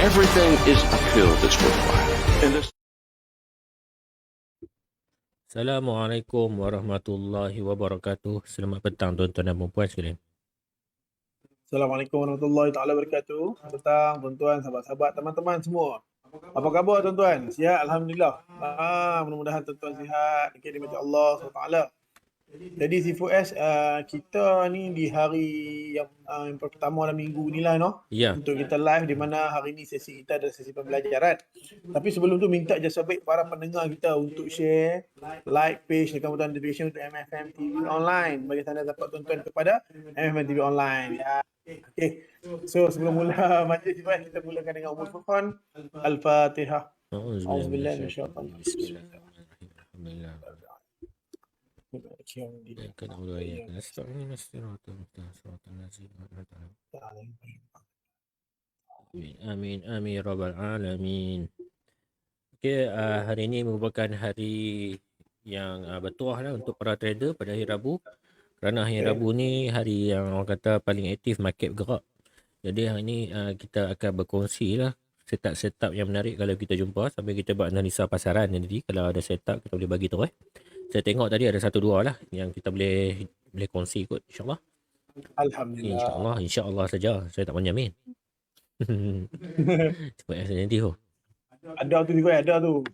Everything is uphill that's worthwhile. And this Assalamualaikum warahmatullahi wabarakatuh. Selamat petang tuan-tuan dan puan sekalian. Assalamualaikum warahmatullahi taala wabarakatuh. Selamat petang tuan-tuan, sahabat-sahabat, teman-teman semua. Apa khabar tuan-tuan? Sihat alhamdulillah. Mudah-mudahan tuan-tuan sihat. Okey, dirahmati Allah SWT. Jadi C4S kita ni di hari yang pertama dalam minggu ni lah Ya. untuk kita live, di mana hari ni sesi kita adalah sesi pembelajaran. Tapi sebelum tu minta jasa baik para pendengar kita untuk share, like page dekat butang notification untuk MFM TV online bagi tanda dapat tuan-tuan kepada MFM TV online. Ya. Okay. So sebelum mula majlis kita mulakan dengan Umul Furqan. Al-Fatihah. Auzubillahi minasyaitanir rajim. Alhamdulillah. Amin amin rabbal alamin. Okey, hari ini merupakan hari yang bertuah lah untuk para trader pada hari Rabu. Kerana hari Rabu ni hari yang orang kata paling aktif market bergerak. Jadi hari ni kita akan berkongsi lah setup-setup yang menarik kalau kita jumpa sambil kita buat analisa pasaran nanti. Kalau ada setup kita boleh bagi tahu. Saya tengok tadi ada 1-2 lah yang kita boleh kongsi kot, insyaAllah. Alhamdulillah. InsyaAllah saja. Saya tak menjamin. Cepat saya nanti tu. Ada tu juga, ada tu.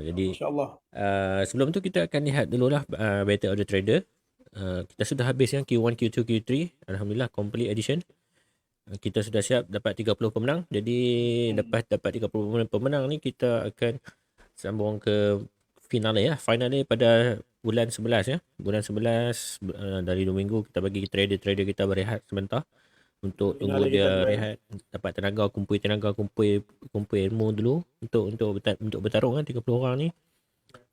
Jadi InsyaAllah. sebelum tu kita akan lihat dululah Battle of the Trader. Kita sudah habis yang Q1, Q2, Q3. Alhamdulillah complete edition. Kita sudah siap dapat 30 pemenang. Jadi lepas dapat 30 pemenang ni kita akan sambung ke finale ya. Finale pada bulan 11 ya. Bulan 11 dari 2 minggu kita bagi trader-trader kita berehat sebentar untuk tunggu dia rehat, dapat tenaga, kumpul ilmu dulu untuk bertarung kan 30 orang ni.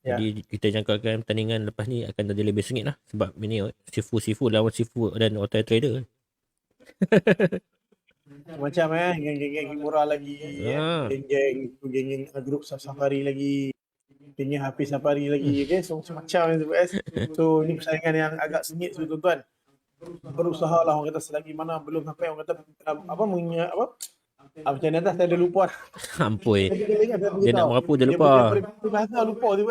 Jadi kita jangkakan pertandingan lepas ni akan jadi lebih sengit lah sebab ini Sifu lawan Sifu dan Otai Trader. Macam geng-geng murah lagi, geng-geng grup safari lagi, geng Hafiz Safari lagi, okay? So macam-macam CFS. So ni persaingan yang agak sengit so, tuan-tuan. Berusahalah orang kata selagi mana belum sampai orang kata macam ni atas saya dah lupa. Ampun. Dia nak merapu dia lupa. Dia lupa tu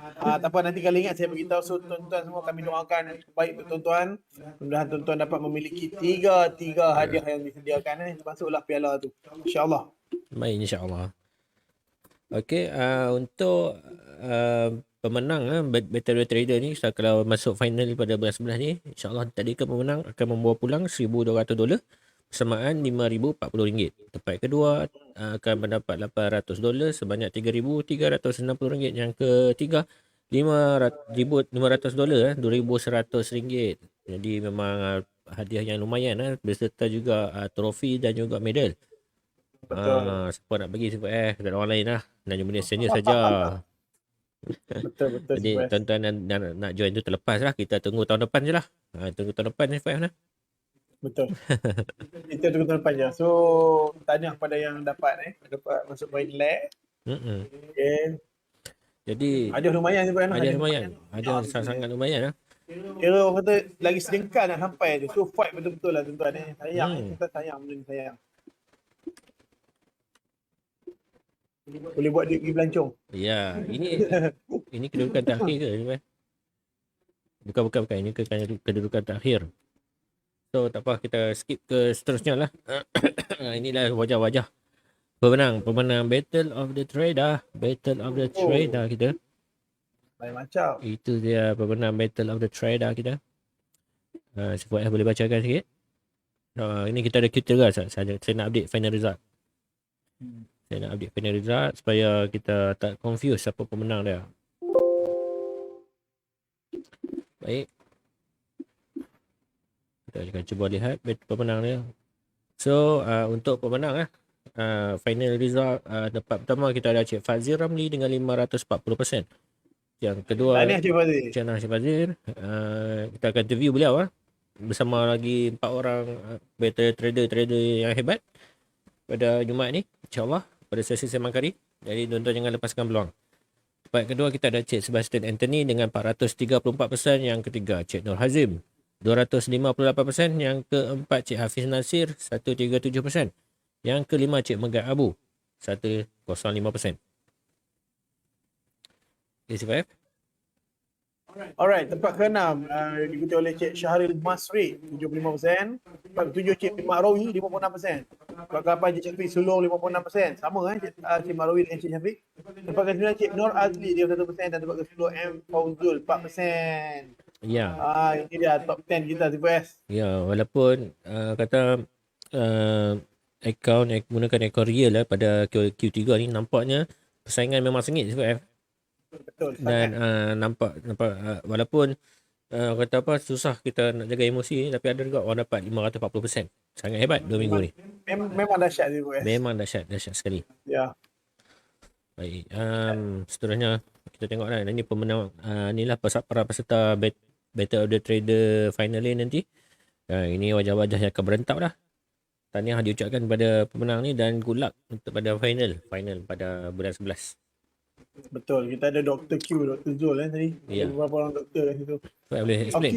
tak apa, nanti kali ingat saya beritahu. So tuan-tuan semua kami doakan baik untuk tuan-tuan. Mudah-mudahan tuan-tuan dapat memiliki tiga hadiah yang disediakan termasuklah piala tu. InsyaAllah. Baik, insyaAllah. Okey, untuk pemenang Battle Trader ni kalau masuk final pada bulan 11 ni, insyaAllah tadi ke pemenang akan membawa pulang $1,200 bersamaan RM5,040. Tempat kedua akan mendapat $800 sebanyak RM3,360. Yang ketiga $500, $2,100. Jadi memang hadiah yang lumayan beserta juga trofi dan juga medal. Siapa nak bagi tak ada orang lain lah. Dan jumpa senior saja. Betul. Jadi tuan-tuan nak join tu terlepas lah. Kita tunggu tahun depan je lah. Tunggu tahun depan lah. Betul. Kita tunggu tahun depan je. So tanya kepada yang dapat masuk main lag. Okay. Jadi hadiah lumayan je. Hadiah lumayan. Hadiah sangat lumayan lah. Kira orang kata lagi sedengkal nak sampai tu. So fight betul-betul lah tuan-tuan. Sayang. Kita sayang. Benda ni sayang. Boleh buat duit pergi belancong. Ya, ini kedudukan terakhir ke? Bukan. Ini kedudukan terakhir. So, tak apa. Kita skip ke seterusnya lah. Inilah wajah-wajah pemenang Battle of the Trader. Kita. Lain macam. Itu dia pemenang Battle of the Trader kita. Siapa boleh bacakan sikit? Ini kita ada kriteria saja. Saya nak update final result. Saya nak update final result supaya kita tak confuse siapa pemenang dia. Baik. Kita akan cuba lihat pemenang dia. So, untuk pemenang final result dapat pertama kita ada Cik Fazil Ramli dengan 540%. Yang kedua Cik Syed Fazil. Kita akan interview beliau bersama lagi 4 orang trader yang hebat pada Jumaat ni, insyaAllah pada sesi sembang kari. Jadi tuan-tuan jangan lepaskan peluang. Tempat kedua kita ada Cik Sebastian Anthony dengan 434%. Yang ketiga Cik Nur Hazim 258%. Yang keempat Cik Hafiz Nasir 137%. Yang kelima Cik Megat Abu 105%. Okay, Sifat F. Alright, tempat ke-6 diikuti oleh Cik Syahril Masri 75%. Tempat ke-7 Cik Ma'rawi 56%. Tempat ke-8 Cik Syafiq Sulong 56%. Sama Cik Ma'rawi dengan Cik Syafiq. Tempat ke-9 Cik Nur Azli 51% dan tempat ke-10 M Fauzul 4%. Ya. Ini dia top 10 kita TPS. Ya, walaupun kata akaun menggunakan akaun real pada Q3 ni nampaknya persaingan memang sengit Sifat F. Betul. Dan nampak walaupun kata apa susah kita nak jaga emosi, tapi ada juga orang dapat 540%. Sangat hebat 2 minggu ni. Memang dahsyat TPS. Memang dahsyat sekali. Ya. Baik, seterusnya kita tengok lah. Ini pemenang, inilah para peserta Battle of the Trader final ni nanti. Ini wajah-wajah yang akan berentap lah. Tahniah diucapkan kepada pemenang ni dan good luck untuk pada final pada bulan 11. Betul. Kita ada Dr. Q, Dr. Zul tadi. Ya. Beberapa orang doktor kat situ. Boleh explain?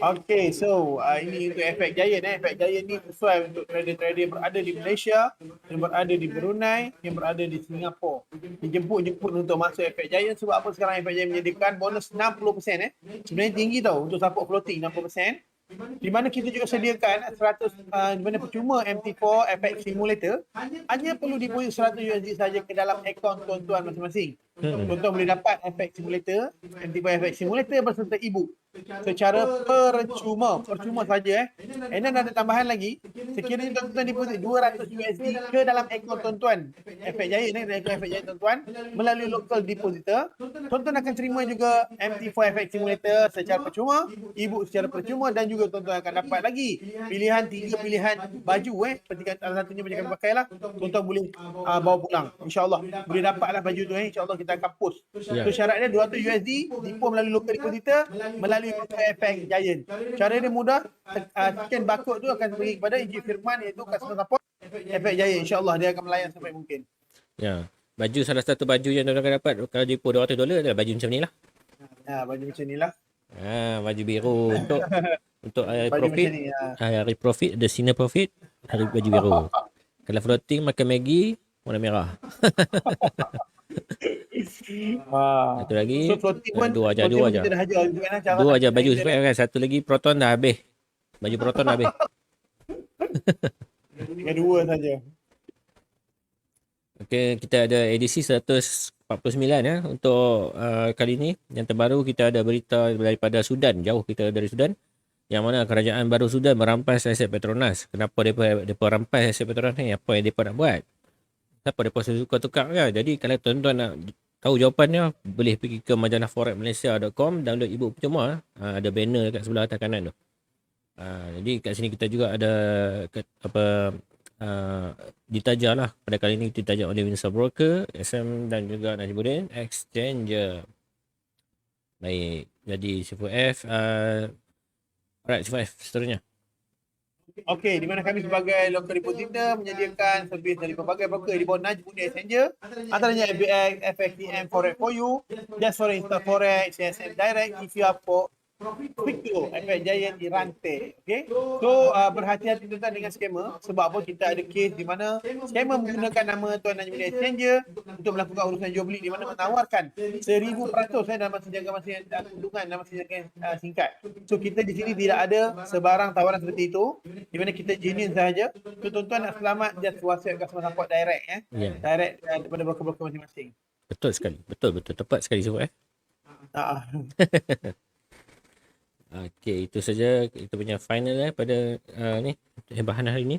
Okay, so ini untuk efek Giant. Efek Giant ni sesuai untuk trader-trader yang berada di Malaysia, yang berada di Brunei, yang berada di Singapura. Dijemput untuk masuk efek Giant. Sebab apa sekarang efek Giant menyediakan bonus 60%. Sebenarnya tinggi tau untuk support floating 60%. Di mana kita juga sediakan 100 di mana percuma MT4 FX Simulator hanya perlu deposit 100 USD saja ke dalam akaun tuan-tuan masing-masing. Tuan-tuan boleh dapat FX Simulator, MT4 FX Simulator berserta e-book secara percuma saja. And then ada tambahan lagi, sekiranya tuan-tuan deposit 200 USD ke dalam akaun tuan-tuan FX Giant akaun FX Giant tuan-tuan melalui local depositor, tuan-tuan akan terima juga MT4 FX Simulator secara percuma, e-book secara percuma dan juga tuan-tuan akan dapat lagi pilihan 3 pilihan baju seperti salah satunya baju kami pakai lah, tuan-tuan boleh bawa pulang, insyaAllah boleh dapatlah baju tu insyaAllah kita akan post. So syaratnya 200 USD depo melalui local depositor melalui FX Giant. Cara dia mudah, scan barcode tu akan pergi kepada Encik Firman iaitu customer support FX Giant, insyaAllah dia akan melayan sampai mungkin. Ya, baju salah satu baju yang tuan-tuan akan dapat kalau depo $200 adalah baju macam ni lah. Baju macam ni lah. Baju biru untuk hari Baju profit, macam ni, hari profit ada senior profit, hari baju biru. Kalau floating makan Maggi warna merah. Satu lagi, So floating pun dua aja. kita dah ajar juga cara Dua nak aja baju dia. sebab kan. Satu lagi Proton dah habis. Baju Proton dah habis. Tinggal 2 saja. Okey, kita ada edisi 149 untuk kali ni. Yang terbaru kita ada berita daripada Sudan. Jauh kita dari Sudan. Yang mana kerajaan baru Sudan merampas aset Petronas. Kenapa mereka rampas aset Petronas ni? Apa yang mereka nak buat? Apa mereka tukar-tukar kan? Jadi kalau tuan-tuan nak tahu jawapannya, boleh pergi ke majalah forexmalaysia.com, download e-book percuma. Ada banner kat sebelah atas kanan tu. Jadi kat sini kita juga ada ditaja lah. Pada kali ini ditaja oleh Windsor Broker, SM dan juga Najibuddin Exchanger. Baik, jadi Sifu F. Alright, Sifu F seterusnya. Okey, di mana kami sebagai local depositor menyediakan servis dari pelbagai broker di bawah Najibuddin Exchanger, antaranya FBX, FXTM, Forex for You, Just Forex, Insta Forex, CSM Direct, EVR for Crypto, FX Giant dirantai. Okay? So berhati-hati tuan dengan scammer. Sebab apa? Kita ada kes di mana scammer menggunakan nama Tuan Najibuddin Exchanger untuk melakukan urusan jual beli, di mana menawarkan 1000% dalam masa jangka masa yang untungan dalam masa jangka singkat. So kita di sini tidak ada sebarang tawaran seperti itu, di mana kita genuine sahaja. So tuan-tuan nak selamat, just WhatsApp customer support direct direct daripada broker-broker masing-masing. Betul sekali. Betul tepat sekali Sifu F. Okey, itu saja kita punya final pada ni hebahan hari ni.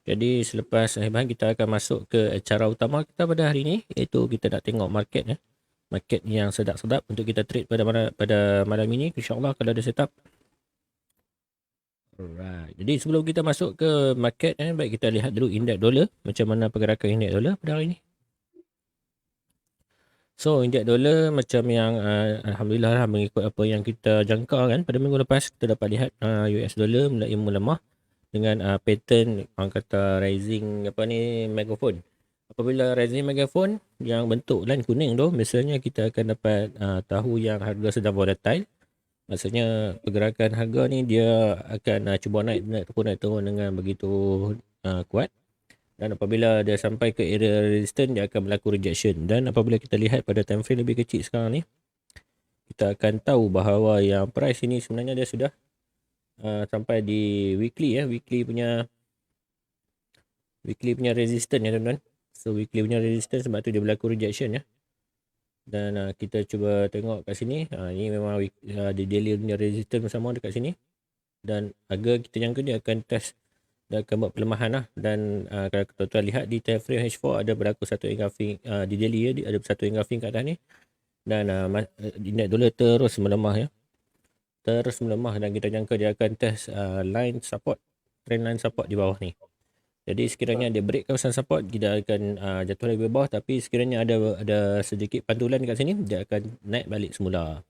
Jadi selepas hebahan kita akan masuk ke acara utama kita pada hari ni, iaitu kita nak tengok market market yang sedap-sedap untuk kita trade pada malam ini, insya-Allah kalau ada setup. Alright. Jadi sebelum kita masuk ke market baik kita lihat dulu indeks dolar, macam mana pergerakan indeks dolar pada hari ini. So indeks dolar macam yang alhamdulillah lah, mengikut apa yang kita jangka kan pada minggu lepas, kita dapat lihat US dollar mulai melemah dengan pattern orang kata rising megaphone. Apabila rising megaphone yang bentuk line kuning tu, misalnya kita akan dapat tahu yang harga sedang volatile. Maksudnya pergerakan harga ni dia akan cuba naik turun dengan begitu kuat. Dan apabila dia sampai ke area resistance, dia akan berlaku rejection. Dan apabila kita lihat pada time frame lebih kecil sekarang ni, kita akan tahu bahawa yang price ini sebenarnya dia sudah sampai di weekly weekly punya resistance ya tuan-tuan. So weekly punya resistance, sebab tu dia berlaku rejection ya. Dan kita cuba tengok kat sini, ini memang di daily punya resistance bersama dekat sini. Dan harga kita jangka dia akan test, dia akan buat pelemahan lah. Dan kalau tuan-tuan lihat di time frame H4 ada berlaku satu engulfing di daily ya, ada satu engulfing kat atas ni. Dan indeks dolar terus melemah ya, terus melemah, dan kita jangka dia akan test line support, trend line support di bawah ni. Jadi sekiranya dia break kawasan support, kita akan jatuh lagi ke bawah. Tapi sekiranya ada sedikit pantulan kat sini, dia akan naik balik semula.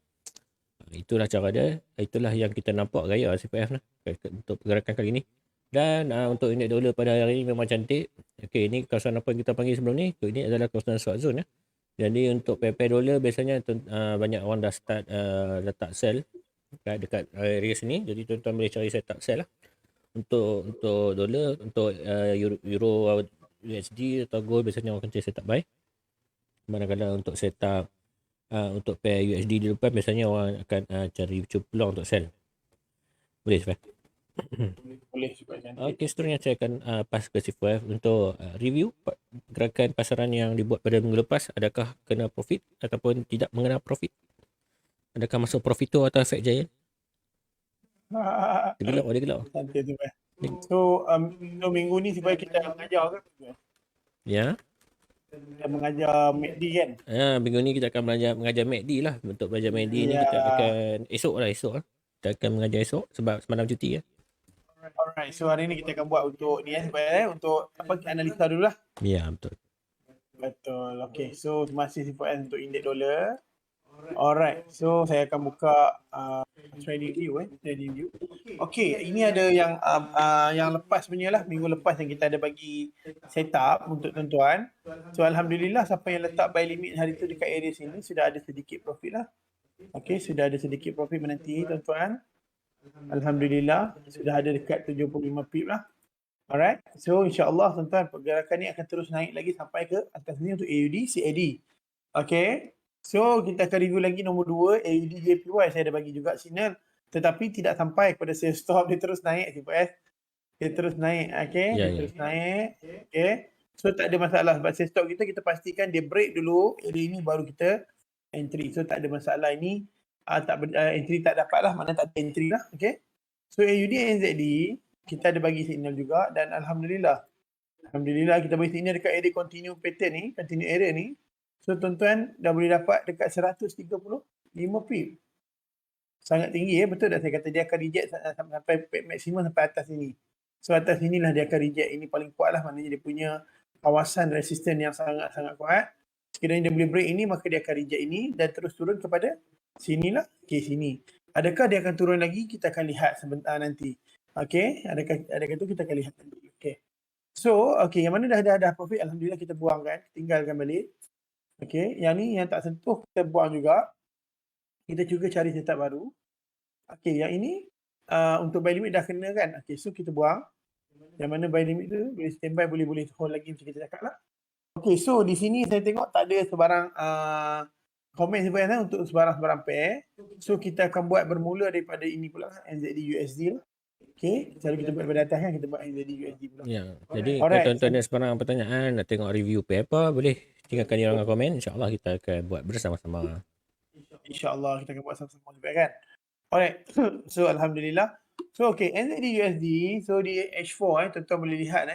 Itulah cara dia. Itulah yang kita nampak gaya CPF lah untuk pergerakan kali ni. Dan untuk indeks dolar pada hari ini memang cantik. Okey, ini kawasan apa yang kita panggil sebelum ni. Ini adalah kawasan short zone ya. Jadi untuk pair dolar biasanya banyak orang dah start letak sell dekat area sini. Jadi tuan-tuan boleh cari setup sell lah. Untuk dolar, untuk euro USD atau gold biasanya orang akan setup buy. Manakala untuk setup untuk pair USD di depan, biasanya orang akan cari peluang untuk sell. Boleh Sifai? Boleh supaya cantik. Okey, seterusnya saya akan pass ke Sifai untuk review gerakan pasaran yang dibuat pada minggu lepas. Adakah kena profit ataupun tidak mengenal profit? Adakah masuk profito atau efek giant? Dia gelap. Cantik tu. So minggu ni supaya kita mengajar kan? Ya. Kita mengajar MACD kan? Minggu ni kita akan mengajar MACD lah. Untuk belajar MACD ni kita akan esok lah. Kita akan mengajar esok sebab semalam cuti ya. Alright, so hari ni kita akan buat untuk ni supaya untuk analisa dulu lah. Ya, betul. Betul. Okay, so terima kasih Sifat untuk indeks dolar. Alright, so saya akan buka trading view. Okay, ini ada yang lepas punya lah, minggu lepas yang kita ada bagi setup untuk tuan-tuan. So alhamdulillah, siapa yang letak buy limit hari tu dekat area sini sudah ada sedikit profit lah. Okay, sudah ada sedikit profit menanti tuan-tuan. Alhamdulillah, sudah ada dekat 75 pip lah. Alright, so insyaAllah tuan-tuan, pergerakan ni akan terus naik lagi sampai ke atas ni untuk AUD, CAD. Okay. So kita akan review lagi nombor 2, AUD JPY. Saya ada bagi juga signal, tetapi tidak sampai kepada sell stop. Dia terus naik CPS. Dia terus naik. Okay. Terus naik. Okay. So tak ada masalah. Sebab sell stop kita pastikan dia break dulu area ini baru kita entry. So tak ada masalah ini. Entry tak dapat lah. Mana tak ada entry lah. Okay. So AUD NZD kita ada bagi signal juga. Dan Alhamdulillah kita bagi signal dekat area continue pattern ni. Continue area ni. So tuan-tuan dah boleh dapat dekat 135 pip. Sangat tinggi ya, betul tak saya kata dia akan reject sampai maksimum sampai atas sini. So atas sinilah dia akan reject, ini paling kuat lah, maknanya dia punya kawasan resisten yang sangat-sangat kuat. Sekiranya dia boleh break ini, maka dia akan reject ini dan terus turun kepada sinilah, okay sini. Adakah dia akan turun lagi? Kita akan lihat sebentar nanti. Okay, adakah itu kita akan lihat nanti. Okay. So, okay, yang mana dah profit, alhamdulillah kita buangkan, tinggalkan balik. Okey, yang ni yang tak sentuh kita buang juga. Kita juga cari setup baru. Okey, yang ini untuk buy limit dah kena kan. Okey, so kita buang. Yang mana buy limit tu boleh standby, boleh hold lagi macam kita cakap lah. Okey, so di sini saya tengok tak ada sebarang komen sebenarnya untuk sebarang pair. So kita akan buat bermula daripada ini pula, NZD USD lah. Okey, cara kita buat daripada atas kan, kita buat NZD USD pula. Ya, jadi kalau tuan-tuan ada sebarang pertanyaan, nak tengok review pair apa, boleh tinggalkan di ruangan komen. InsyaAllah kita akan buat bersama-sama. InsyaAllah kita akan buat sama-sama juga kan. Alright, so Alhamdulillah. So okay, NZD USD, so di H4 tuan-tuan boleh lihat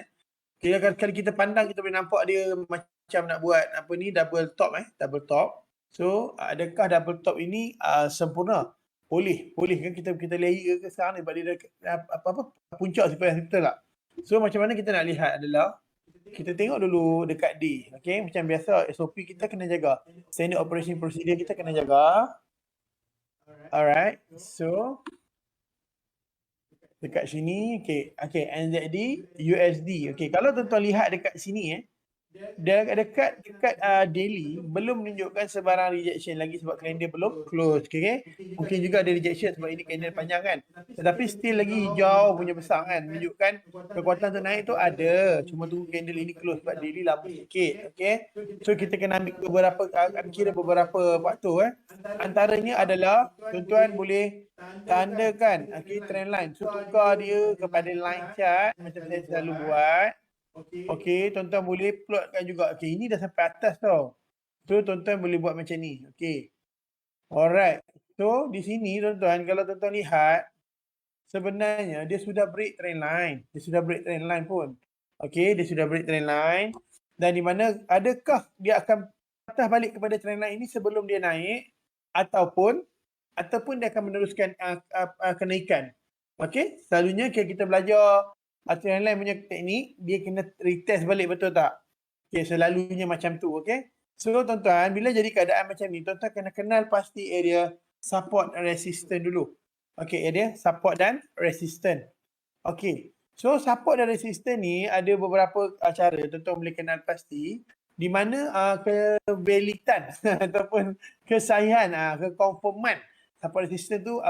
kalau kita pandang, kita boleh nampak dia macam nak buat apa ni, double top. So adakah double top ini sempurna? Boleh kan kita layer ke sekarang ni sebab dia apa puncak seperti betul tak? So macam mana kita nak lihat adalah kita tengok dulu dekat D. Okay, macam biasa SOP kita kena jaga. Standard operation procedure kita kena jaga. Alright. So dekat sini, okay, NZD, USD. Okay, kalau tuan-tuan lihat dekat sini dekat daily belum menunjukkan sebarang rejection lagi sebab kalender belum close. Okay? Mungkin juga ada rejection sebab ini kalender panjang kan. Tetapi still lagi hijau punya besar kan. Menunjukkan kekuatan untuk naik tu ada. Cuma tunggu candle ini close sebab daily lama sikit. Okay? So kita kena kira beberapa faktor. Antaranya adalah tuan-tuan boleh tandakan trend line. So tukar dia kepada line chart macam saya selalu buat. Okey, tuan-tuan boleh plotkan juga. Okey, ini dah sampai atas tau. So, tuan-tuan boleh buat macam ni. Okey. Alright. So, di sini tuan-tuan, kalau tuan-tuan lihat, sebenarnya dia sudah break trend line. Dia sudah break trend line pun. Okey, dia sudah break trend line. Dan di mana, adakah dia akan patah balik kepada trend line ini sebelum dia naik ataupun dia akan meneruskan kenaikan. Okey, selalunya kita belajar trend line punya teknik, dia kena retest balik, betul tak? Okey, selalunya macam tu, okey? So tuan-tuan, bila jadi keadaan macam ni, tuan-tuan kena kenal pasti area support dan resistance dulu. Okey, area support dan resistance. Okey. So support dan resistance ni ada beberapa cara tuan-tuan boleh kenal pasti di mana kevalitan ataupun kesahihan, kekonforman support resistance tu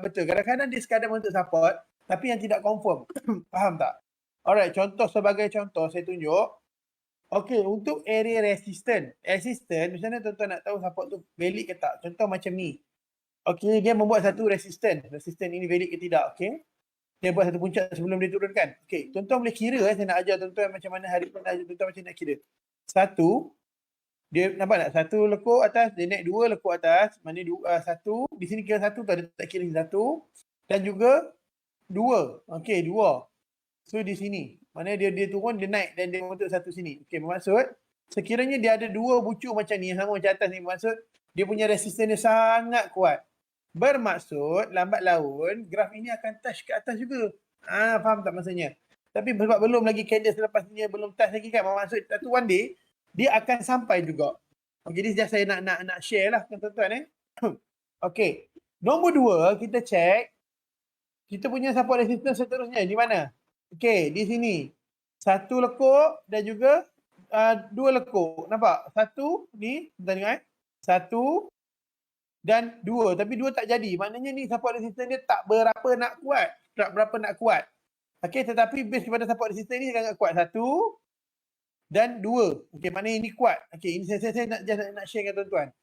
betul. Kadang-kadang dia sekadar untuk support tapi yang tidak confirm. Faham tak? Alright, sebagai contoh saya tunjuk. Okey, untuk area resistance. Resistance, macam mana tuan-tuan nak tahu support tu valid ke tak? Contoh macam ni. Okey, dia membuat satu resistance. Resistance ini valid ke tidak, okey? Dia buat satu puncak sebelum dia turunkan. Okey, tuan-tuan boleh kira, saya nak ajar tuan-tuan macam mana hari ni, tuan-tuan macam nak kira. Satu, dia nampak tak? Satu lekuk atas, dia naik dua lekuk atas. Mana satu, di sini kira satu, tak kira satu. Dan juga dua. Okey, dua. So di sini, mana dia turun, dia naik dan dia untuk satu sini. Okey, bermaksud sekiranya dia ada dua bucu macam ni, sama macam atas ni, bermaksud dia punya resistance dia sangat kuat. Bermaksud lambat laun graf ini akan touch ke atas juga. Faham tak maksudnya? Tapi sebab belum lagi candle selepas ni belum touch lagi kan, bermaksud satu one day dia akan sampai juga. Okey, jadi saya nak share lah dengan tuan-tuan Okey. Nombor dua, kita check kita punya support resistance seterusnya di mana? Okey, di sini. Satu lekuk dan juga dua lekuk. Nampak? Satu ni, kita tengok satu dan dua. Tapi dua tak jadi. Maknanya ni support resistance dia tak berapa nak kuat. Tak berapa nak kuat. Okey, tetapi base kepada support resistance ni sangat kuat. Satu dan dua. Okey, maknanya ini kuat. Okey, ini saya nak share dengan tuan-tuan.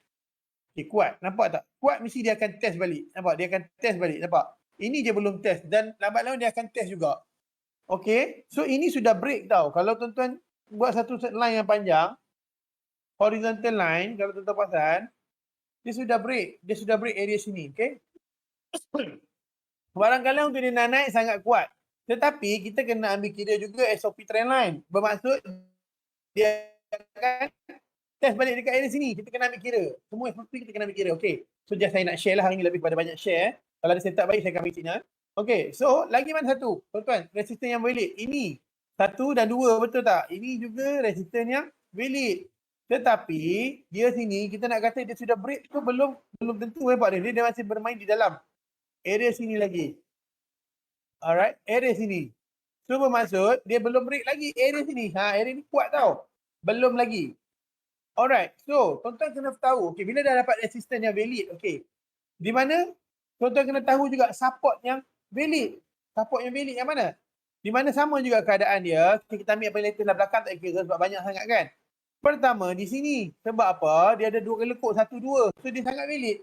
Okey, kuat. Nampak tak? Kuat mesti dia akan test balik. Nampak? Dia akan test balik. Nampak? Ini dia belum test. Dan lambat laun dia akan test juga. Okay, so ini sudah break tau. Kalau tuan-tuan buat satu line yang panjang, horizontal line, kalau tuan-tuan perasan, dia sudah break. Dia sudah break area sini, okay? Barangkali untuk dia nak naik sangat kuat. Tetapi kita kena ambil kira juga SOP trend line. Bermaksud dia akan test balik dekat area sini. Kita kena ambil kira. Semua SOP kita kena ambil kira, okay? So just saya nak share lah hari ni lebih pada banyak share. Kalau ada setup baik, saya akan ambil sini. Okey, so lagi mana satu? Tuan-tuan, resistance yang valid. Ini satu dan dua, betul tak? Ini juga resistance yang valid. Tetapi dia sini kita nak kata dia sudah break tu belum tentu Pak dia. Dia masih bermain di dalam area sini lagi. Alright, area sini. So bermaksud dia belum break lagi area sini. Area ni kuat tau. Belum lagi. Alright, so tuan-tuan kena tahu. Okey, bila dah dapat resistance yang valid, okey. Di mana tuan-tuan kena tahu juga support yang valid. Support yang valid yang mana? Di mana sama juga keadaan dia. Kita ambil apa yang latest belakang tak kira sebab banyak sangat kan. Pertama di sini. Sebab apa? Dia ada dua lekuk, satu, dua. So dia sangat valid.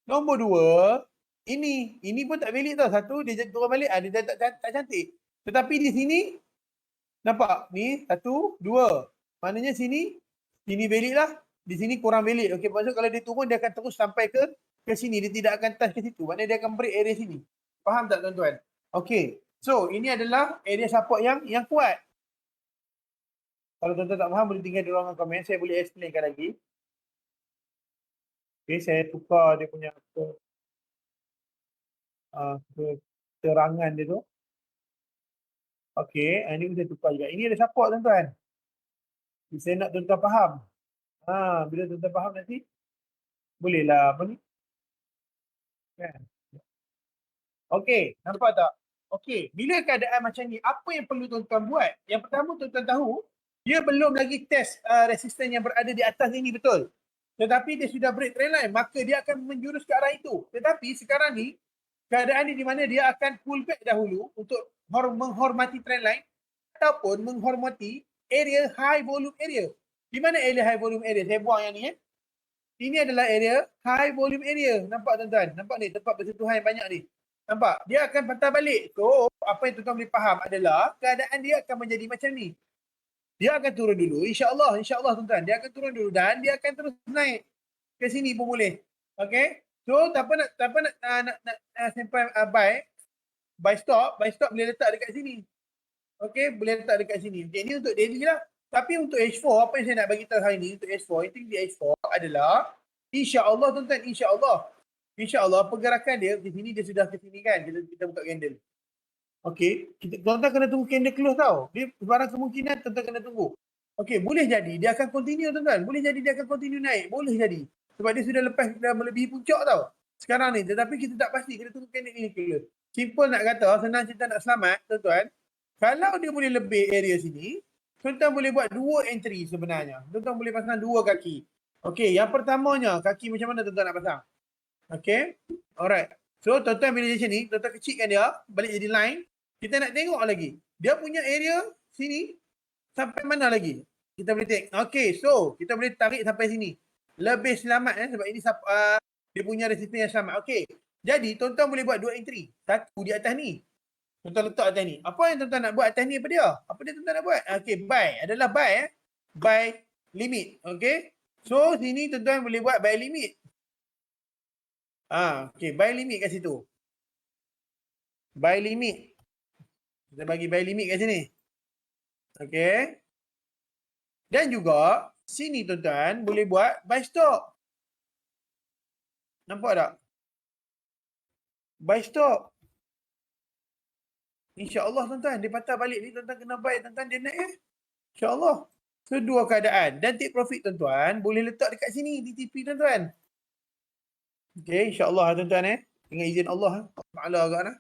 Nombor dua, ini. Ini pun tak valid tau. Satu, dia turun balik. Dia tak cantik. Tetapi di sini, nampak? Ni, satu, dua. Maknanya sini valid lah. Di sini kurang valid. Okey, maksud kalau dia turun, dia akan terus sampai ke sini. Dia tidak akan touch ke situ. Maknanya dia akan break area sini. Faham tak tuan-tuan? Okey. So, ini adalah area support yang kuat. Kalau tuan-tuan tak faham, boleh tinggal di ruangan komen. Saya boleh explainkan lagi. Okey, saya tukar dia punya keterangan dia tu. Okey, ini saya tukar juga. Ini ada support tuan-tuan. Saya nak tuan-tuan faham. Bila tuan-tuan faham nanti, bolehlah apa ni? Kan? Okey, nampak tak? Okey, bila keadaan macam ni, apa yang perlu tuan-tuan buat? Yang pertama tuan-tuan tahu, Dia belum lagi test resistance yang berada di atas ini, betul. Tetapi dia sudah break trend line, maka dia akan menjurus ke arah itu. Tetapi sekarang ni, keadaan ni di mana dia akan pull back dahulu untuk menghormati trend line ataupun menghormati area high volume area. Di mana area high volume area? Saya buang yang ni Ini adalah area high volume area. Nampak tuan-tuan? Nampak ni tempat bersentuhan yang banyak ni. Nampak? Dia akan patah balik. So, apa yang tuan-tuan boleh faham adalah keadaan dia akan menjadi macam ni. Dia akan turun dulu, insya-Allah tuan-tuan. Dia akan turun dulu dan dia akan terus naik ke sini pun boleh. Okey? So, tak apa nak sampai buy stop boleh letak dekat sini. Okey, boleh letak dekat sini. Okay, ni untuk daily lah. Tapi untuk H4, apa yang saya nak bagi tahu hari ni untuk H4, di H4 adalah insya-Allah tuan-tuan, insya-Allah pergerakan dia di sini dia sudah ke sini kan. Kita buka candle. Okey, tuan-tuan kena tunggu candle close tau. Dia barang kemungkinan tuan-tuan kena tunggu. Okey, boleh jadi dia akan continue tuan-tuan. Boleh jadi dia akan continue naik. Boleh jadi. Sebab dia sudah melebihi puncak tau. Sekarang ni. Tetapi kita tak pasti. Kita tunggu candle ini close. Simple nak kata, senang cerita nak selamat tuan-tuan. Kalau dia boleh lebih area sini, tuan-tuan boleh buat 2 entry sebenarnya. Tuan-tuan boleh pasang 2 kaki. Okey, yang pertamanya, kaki macam mana tuan-tuan nak pasang? Okey, alright. So, tuan-tuan bila macam ni, tuan-tuan kecilkan dia, balik jadi line. Kita nak tengok lagi. Dia punya area sini sampai mana lagi? Kita boleh tengok. Okey, so kita boleh tarik sampai sini. Lebih selamat sebab ini dia punya resistance yang selamat. Okey. Jadi tuan-tuan boleh buat 2 entry. Satu di atas ni. Tuan-tuan letak atas ni. Apa yang tuan-tuan nak buat atas ni apa dia? Apa dia tuan-tuan nak buat? Okey, buy. Adalah buy buy limit. Okey. So sini tuan-tuan boleh buat buy limit. Okey, buy limit kat situ. Buy limit. Kita bagi buy limit kat sini. Okey. Dan juga sini tuan-tuan boleh buat buy stop. Nampak tak? Buy stop. InsyaAllah tuan-tuan. Dia patah balik ni tuan-tuan kena buy. Tuan-tuan dia naik InsyaAllah. So dua keadaan. Dan take profit tuan-tuan boleh letak dekat sini di TP tuan-tuan. Okey, insyaAllah tuan-tuan dengan izin Allah. Allah agak nak.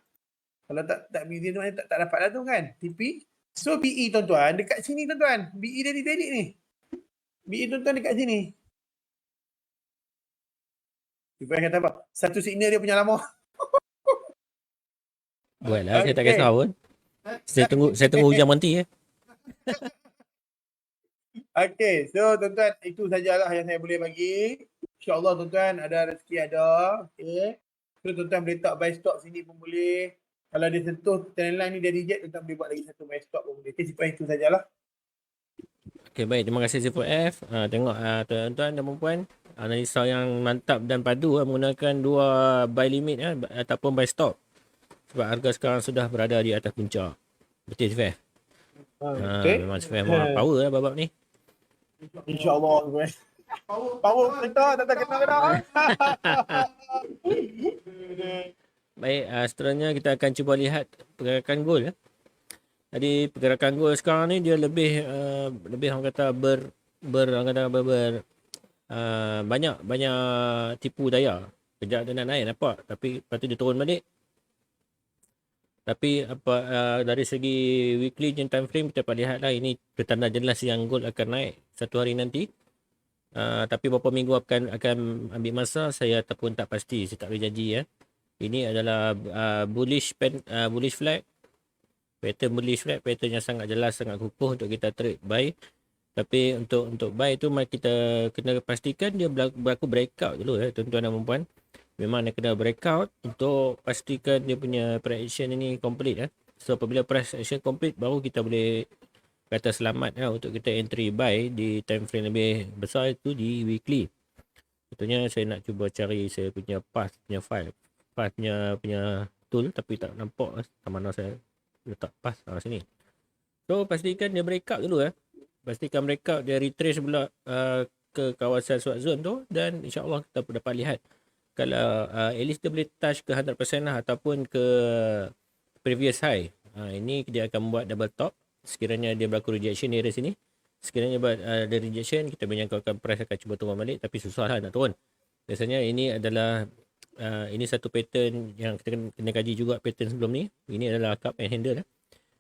Kalau tak izin tuan tak dapat lah tu kan. TP. So BE tuan-tuan dekat sini tuan-tuan. BE dari tadi ni. BE tuan-tuan dekat sini. Supaya kata apa? Satu signal dia punya lama. Buatlah, saya tak kisah pun. Saya tunggu hujan berhenti Okey, so tuan-tuan itu sajalah yang saya boleh bagi. InsyaAllah tuan-tuan ada rezeki ada. Okey. So tuan-tuan boleh letak buy stop sini pun boleh. Kalau dia sentuh trend line ni dia reject, tuan-tuan boleh buat lagi satu buy stop pun boleh. Okey, simpan itu sajalah. Okey, baik. Terima kasih Ziful F. Tengok tuan-tuan dan puan-puan, analisa yang mantap dan padu menggunakan 2 buy limit ataupun buy stop. Sebab harga sekarang sudah berada di atas puncak. Betul Ziful F? Memang Ziful F power lah babak ni. InsyaAllah. Power kita tak kena. Baik, seterusnya kita akan cuba lihat pergerakan gold. Jadi pergerakan gold sekarang ni dia lebih orang kata banyak tipu daya. Kejap dia nak naik nampak, tapi lepas tu dia turun balik. Tapi dari segi weekly time frame kita dapat lihatlah ini pertanda jelas yang gold akan naik satu hari nanti. Tapi berapa minggu akan ambil masa saya ataupun tak pasti, saya tak boleh janji Ini adalah bullish flag. Pattern bullish flag, pattern yang sangat jelas, sangat kukuh untuk kita trade buy. Tapi untuk buy tu kita kena pastikan dia berlaku breakout dulu tuan-tuan dan puan-puan. Memang dia kena breakout untuk pastikan dia punya price action ini complete So apabila price action complete baru kita boleh kata selamat untuk kita entry buy di time frame lebih besar itu di weekly. Contohnya saya nak cuba cari saya punya path punya file, path punya tool tapi tak nampak mana saya letak path sini. So pastikan dia breakout dulu Pastikan breakout dia retrace pula ke kawasan swap zone tu dan insya-Allah kita dapat lihat kalau at least dia boleh touch ke 100% lah ataupun ke previous high. Ini dia akan membuat double top. Sekiranya dia berlaku rejection di area sini. Sekiranya ada rejection, kita menyangkakan price akan cuba turun balik. Tapi susah lah nak turun. Biasanya ini adalah ini satu pattern yang kita kena kaji juga pattern sebelum ni. Ini adalah cup and handle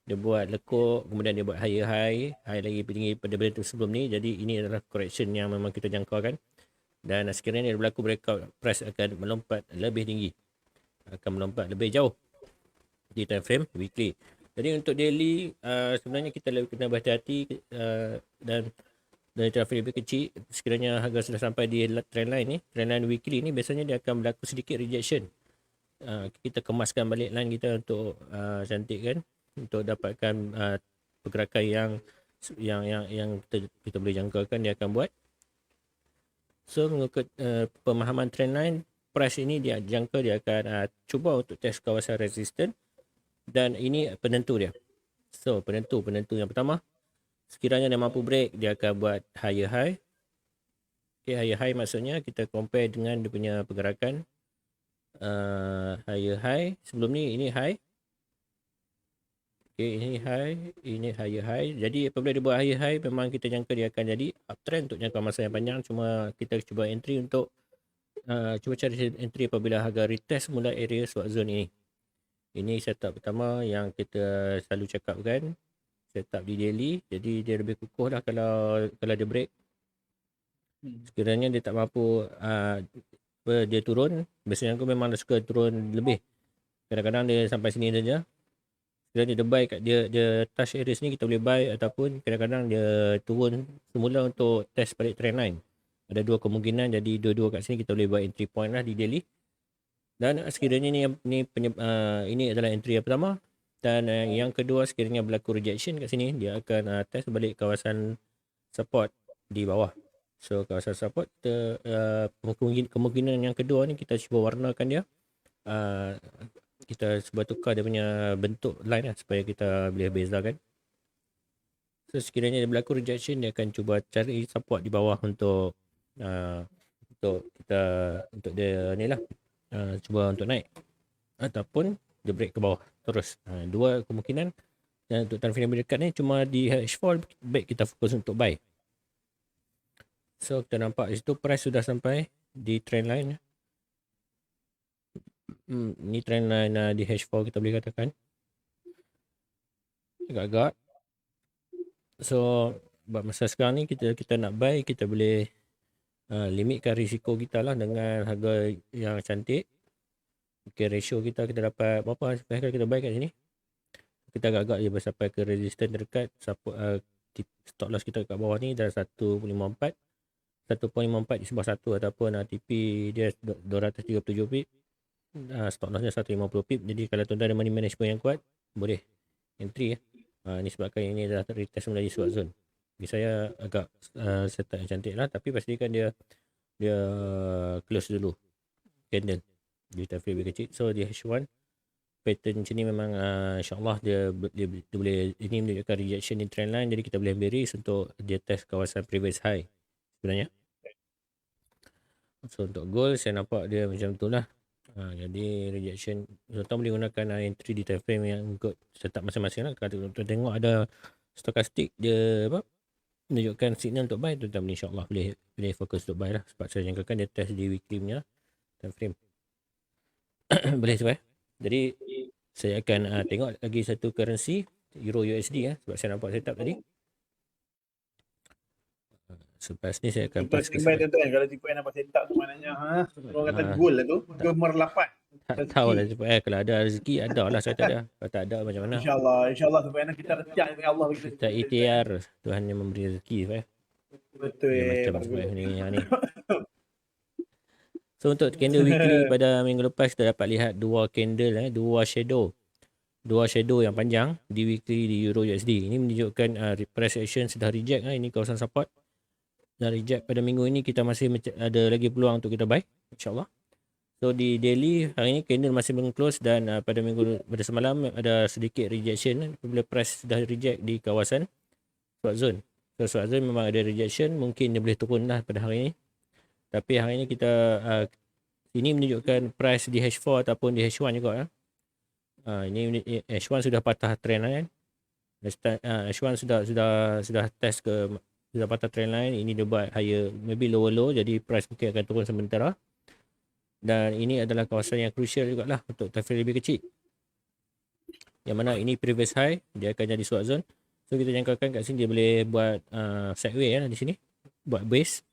dia buat lekuk, kemudian dia buat higher high lagi tinggi pada benda tu sebelum ni. Jadi ini adalah correction yang memang kita jangkakan, dan sekiranya dia berlaku breakout, price akan melompat lebih tinggi, akan melompat lebih jauh di time frame weekly. Jadi untuk daily sebenarnya kita lebih kena berhati-hati, dan dari traffic lebih kecil, sekiranya harga sudah sampai di trendline ni, trendline weekly ni biasanya dia akan berlaku sedikit rejection. Kita kemaskan balik line kita untuk cantikkan, untuk dapatkan pergerakan yang kita boleh jangkakan dia akan buat. So mengikut pemahaman trendline, price ini dia jangka dia akan cuba untuk test kawasan resistance, dan ini penentu dia. So penentu yang pertama, sekiranya dia mampu break, dia akan buat higher high. Okay, higher high maksudnya kita compare dengan dia punya pergerakan higher high sebelum ni. Ini high, okay, ini high, ini higher high. Jadi apabila dia buat higher high, memang kita jangka dia akan jadi uptrend untuk jangka masa yang panjang. Cuma kita cuba entry untuk cuba cari entry apabila harga retest mula area swap zone ini. Ini setup pertama yang kita selalu cakapkan, setup di daily. Jadi dia lebih kukuh lah kalau dia break. Sekiranya dia tak mampu dia turun, biasanya aku memang suka turun lebih. Kadang-kadang dia sampai sini saja. Sekiranya dia buy kat dia touch area sini, kita boleh buy, ataupun kadang-kadang dia turun semula untuk test balik trend line. Ada dua kemungkinan, jadi dua-dua kat sini kita boleh buy entry point lah di daily. Dan sekiranya ini adalah entry yang pertama, dan yang kedua, sekiranya berlaku rejection kat sini, dia akan test balik kawasan support di bawah. So kawasan support kita kemungkinan yang kedua ni kita cuba warnakan dia, kita cuba tukar dia punya bentuk line lah, supaya kita boleh bezakan. So sekiranya dia berlaku rejection, dia akan cuba cari support di bawah untuk dia ni lah, cuba untuk naik, ataupun dia break ke bawah terus. Dua kemungkinan. Dan untuk time frame berdekat ni, cuma di H4 baik kita fokus untuk buy. So kita nampak di situ price sudah sampai di trend line. Ni trend line di H4 kita boleh katakan agak-agak. So buat masa sekarang ni kita nak buy, kita boleh limitkan risiko kita lah dengan harga yang cantik. Okay, ratio kita dapat berapa sampai kita buy kat sini. Kita agak-agak dia sampai ke resistance terdekat, stop loss kita kat bawah ni dah 1.54 di sebelah satu, ataupun TP dia 237 pip, stop lossnya 150 pip. Jadi kalau tuan-tuan ada money management yang kuat, boleh entry. Ini sebabkan ini dah retest melalui swap zone. Bagi saya agak setup yang cantik lah, tapi pastikan dia close dulu candle di time frame lebih kecil. So di H1 pattern macam ni memang insyaAllah dia boleh, ini menunjukkan rejection in trend line, jadi kita boleh ambil risk untuk dia test kawasan previous high sebenarnya. So untuk gold saya nampak dia macam tu lah. Jadi rejection, tuan-tuan boleh gunakan entry di time frame yang ikut setup masing-masing lah. Kalau tuan-tuan tengok ada stokastik dia menunjukkan signal untuk buy, tuan-tuan insyaAllah boleh fokus untuk buy lah, sebab saya jangkakan dia test di weekly punya time frame. Boleh tu Jadi saya akan tengok lagi satu currency, Euro USD sebab saya nampak setup tadi. Selepas ni saya akan pass ke tuan-tuan. Kalau tipu yang nampak setup tu maknanya orang kata gold lah tu, gemerlapan. Tak tahu lah kalau ada rezeki ada lah, saya tak ada. Kalau tak ada macam mana? InsyaAllah tuan-tuan kita retiak dengan Allah. Kita ikhtiar, Tuhan yang memberi rezeki. Betul. Macam ni. So untuk candle weekly pada minggu lepas, kita dapat lihat dua candle, dua shadow yang panjang di weekly di Euro USD. Ini menunjukkan price action sudah reject. Ini kawasan support dah reject. Pada minggu ini kita masih ada lagi peluang untuk kita buy, insyaAllah. So di daily hari ini candle masih belum close, dan pada semalam ada sedikit rejection apabila price sudah reject di kawasan swap zone. So swap zone memang ada rejection, mungkin dia boleh turun lah pada hari ini. Tapi hari ini kita ini menunjukkan price di H4 ataupun di H1 juga. Ini H1 sudah patah trend line. H1 sudah test sudah patah trend line. Ini dia buat higher, maybe lower low, jadi price mungkin akan turun sementara. Dan ini adalah kawasan yang crucial jugalah untuk time frame lebih kecil. Yang mana ini previous high, dia akan jadi swap zone. So kita jangkakan kat sini dia boleh buat sideway di sini, buat base.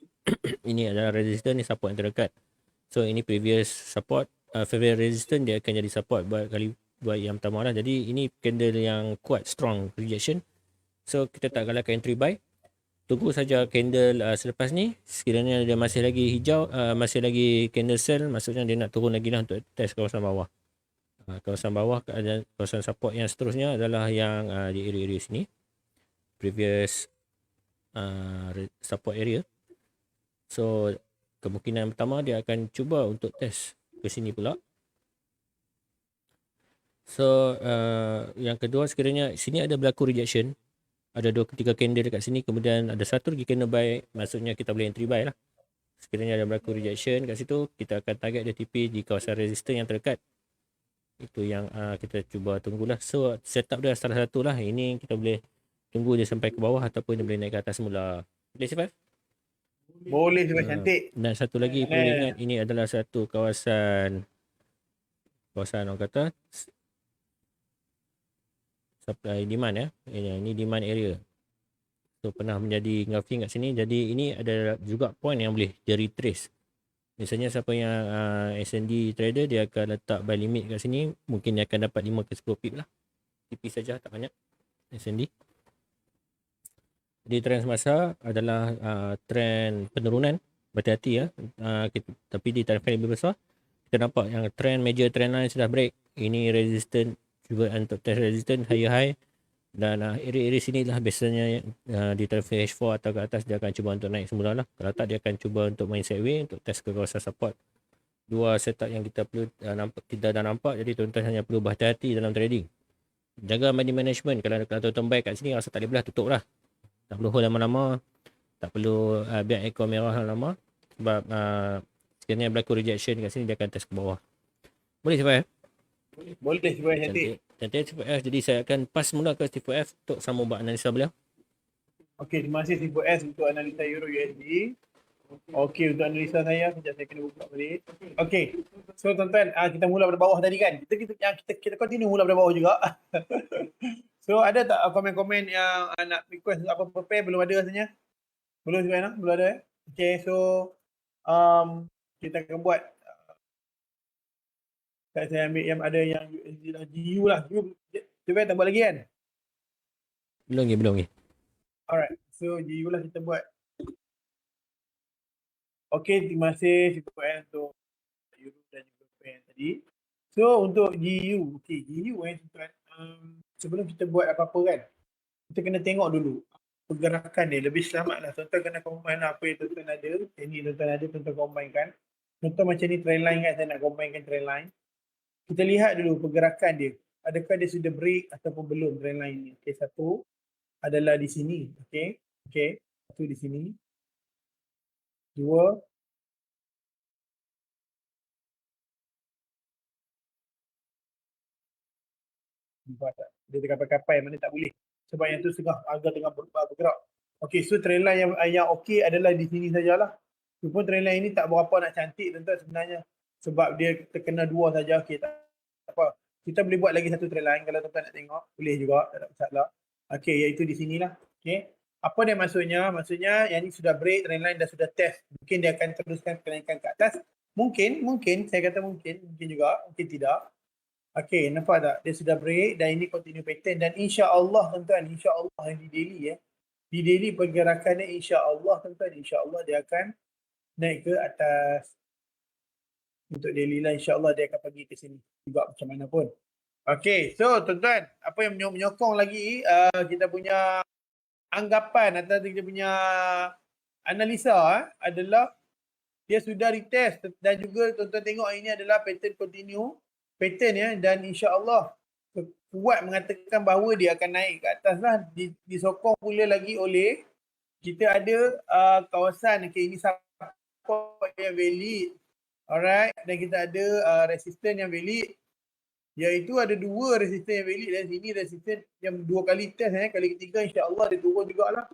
Ini adalah resistance, ni support yang terdekat. So ini previous support, previous resistance, dia akan jadi support buat yang pertama lah. Jadi ini candle yang kuat, strong rejection. So kita tak galakkan entry buy. Tunggu saja candle selepas ni. Sekiranya dia masih lagi hijau, masih lagi candle sell, maksudnya dia nak turun lagi lah untuk test kawasan bawah. Kawasan bawah, kawasan support yang seterusnya adalah yang di area-area sini, previous support area. So kemungkinan pertama dia akan cuba untuk test ke sini pula. So yang kedua, sekiranya sini ada berlaku rejection, ada 2-3 candle dekat sini, kemudian ada satu lagi candle buy, maksudnya kita boleh entry buy lah. Sekiranya ada berlaku rejection kat situ, kita akan target dia TP di kawasan resistance yang terdekat. Itu yang kita cuba tunggulah. So setup dia salah satu lah. Ini kita boleh tunggu dia sampai ke bawah ataupun dia boleh naik ke atas semula. Boleh Sifat? Boleh sebab cantik. Dan satu lagi perlu ingat, ini adalah satu kawasan orang kata supply demand ya. Ini demand area. So pernah menjadi engulfing kat sini. Jadi ini ada juga point yang boleh dia retrace. Misalnya siapa yang S&D trader, dia akan letak buy limit kat sini, mungkin dia akan dapat 5 ke 10 pip lah. Tipis saja, tak banyak S&D. Jadi trend semasa adalah trend penurunan. Berhati-hati ya. Tapi di tarikh lebih besar, kita nampak yang major trend line sudah break. Ini resistance, cuba untuk test resistance higher high. Dan area-area sini lah biasanya di tarikh H4 atau ke atas dia akan cuba untuk naik semula lah. Kalau tak, dia akan cuba untuk main sideway untuk test ke kawasan support. Dua setup yang kita perlu kita dah nampak. Jadi tuan-tuan hanya perlu berhati-hati dalam trading. Jaga money management. Kalau tuan-tuan buy kat sini, rasa tak boleh belah, tutup lah. Tak perlu hold lama-lama. Tak perlu biar ekor merah lama. Sebab sekiranya berlaku rejection kat sini, dia akan test ke bawah. Boleh Sifat? Boleh sebab cantik. Cantik Sifat. Jadi saya akan pass mula ke Sifat F untuk sambung buat analisa beliau. Okey, terima kasih Sifu S untuk analisa Euro USD. Okey, untuk analisa saya, sekejap saya kena buka balik. Okey, so tuan-tuan, kita mula pada bawah tadi kan? Kita continue mula pada bawah juga. So ada tak komen-komen yang nak request apa prepare? Belum ada rasanya? Belum sebenarnya? Belum ada. Okey, so kita akan buat saya ambil yang ada yang USD lah, GU lah. Cuba tak buat lagi kan? Belum lagi. Alright, so GU lah kita buat. Okey, terima kasih Sifu S untuk Euro dan juga pen tadi. So untuk GU, okey GU tuan-tuan, sebelum kita buat apa-apa kan, kita kena tengok dulu pergerakan dia. Lebih selamat lah tuan-tuan kena combine apa yang tuan-tuan ada. Ini tuan-tuan ada, tuan-tuan combine kan. Contoh macam ni trend line kan, saya nak combine trend line. Kita lihat dulu pergerakan dia. Adakah dia sudah break ataupun belum trend line ni. Okey, satu adalah di sini. Okey, satu di sini. Dua. Empat. Dia terkapai-kapai, mana tak boleh. Sebab yang tu harga tengah bergerak. Okey, so trend line yang okey adalah di sini sajalah. Walaupun trend line ini tak berapa nak cantik tuan-tuan sebenarnya. Sebab dia terkena dua saja. Okey, tak apa. Kita boleh buat lagi satu trend line kalau tuan-tuan nak tengok. Boleh juga, tak ada masalah. Okey, iaitu di sinilah. Okey. Apa dia maksudnya? Maksudnya yang ni sudah break, trend line dah sudah test. Mungkin dia akan teruskan kenaikan ke atas. Mungkin, saya kata mungkin juga, mungkin tidak. Okey, nampak tak? Dia sudah break dan ini continue pattern dan insya-Allah tuan-tuan, insya-Allah di daily ya. Di daily pergerakannya insya-Allah tuan-tuan, insya-Allah dia akan naik ke atas. Untuk daily lah insya-Allah dia akan pergi ke sini juga macam mana pun. Okey, so tuan-tuan, apa yang menyokong lagi kita punya anggapan atau kita punya analisa adalah dia sudah retest dan juga tuan-tuan tengok ini adalah pattern continue pattern ya, dan insya-Allah kuat mengatakan bahawa dia akan naik ke atas lah, disokong pula lagi oleh kita ada kawasan ini support yang valid, alright, dan kita ada resistance yang valid, iaitu ada dua resistance yang valid dan sini resistance yang dua kali test kali ketiga insya-Allah dia turun jugalah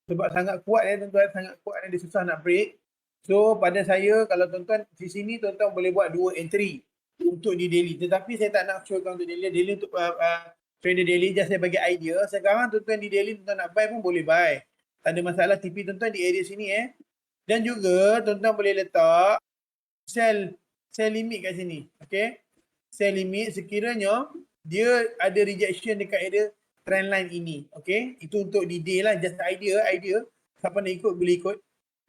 sebab sangat kuat tuan-tuan, sangat kuat dan dia susah nak break. So pada saya kalau tuan-tuan di sini tuan-tuan boleh buat dua entry untuk di daily, tetapi saya tak nak showkan untuk daily untuk Trader daily just saya bagi idea. Sekarang tuan-tuan di daily tuan-tuan nak buy pun boleh buy. Tak ada masalah TP tuan-tuan di area sini Dan juga tuan-tuan boleh letak sell limit kat sini. Okay. Sell limit sekiranya dia ada rejection dekat area trend line ini. Okay. Itu untuk di day lah. Just idea. Siapa nak ikut boleh ikut.